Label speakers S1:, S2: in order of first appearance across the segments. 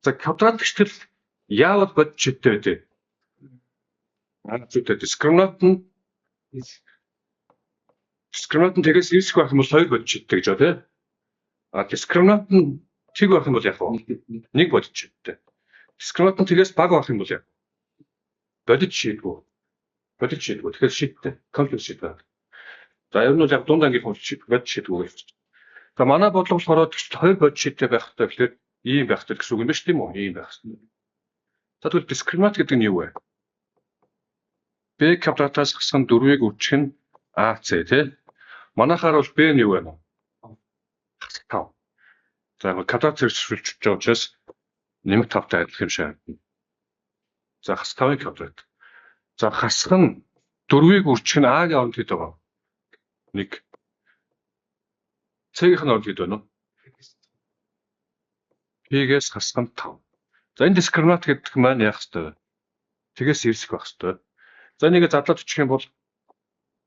S1: За квадрат гэтэл яавал бодит шидтэй байдэ? Зүгтээ дискриминант нь тэгээс эрсэх байх юм бол 2 бодит шидтэй гэж байна тий. Дискриминант нь тэг байх юм бол яг нэг бодит шидтэй. Дискриминант нь тэгээс бага байх юм бол яг бодит шидгүй. Тэгэхээр шидтэй комплекс шид байна. За ер нь бол яг дунд ангийн бодит шидгүй гэж. За манай бодлого болохоор 2 бодит шидтэй байх хэрэгтэй гэхээр ийм байх хэрэгтэй гэсэн үг юм байна шүү тийм үү? Ийм байх хэрэгтэй. За тэгвэл дискриминант гэдэг нь юу вэ? B квадратаас хасах нь 4-ийг үржих нь AC тий. Манайхаар бол B нь юу вэ? Хасах 5. За квадрат зэрэгшүүлж байгаа учраас нэмэх 5-тай адилхан юм шаардна. За хас 5-ын квадрат. За хасах нь 4-ийг үржих нь A-гийн оронд хэд байгаа? 1. C-ийн оронд хэд байна вэ? P-гээс хасах нь 5. За энэ дискриминант гэдэг маань яах ёстой вэ? Тэгээс эрсэх байх ёстой. За энийг задлаад очих юм бол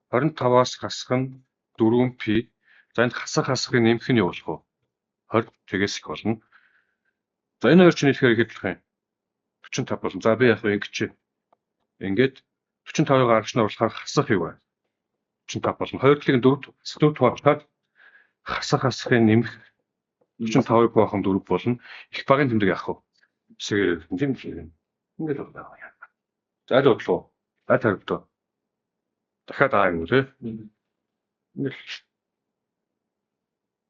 S1: 25-аас хасах нь 4p. За энд хасахыг нэмэх нь юу болох вэ? 20 тэгээс их болно. За энэ хоёр чинь ихээр хэдлэх юм? 45 болно. За би яг ингэж ингээд 45-ыг гаргаж нь оруулахаар хасах юу вэ? 45 болно. 2 талыг 4 тугаалгаад хасахыг нэмэх 45-ыг боохон 4 болно. Их багын тэмдэг яах вэ? Эсвэл тэмдэг ингээд байна. За аль бодлоо? Дахиад аа юм үү? Ингээл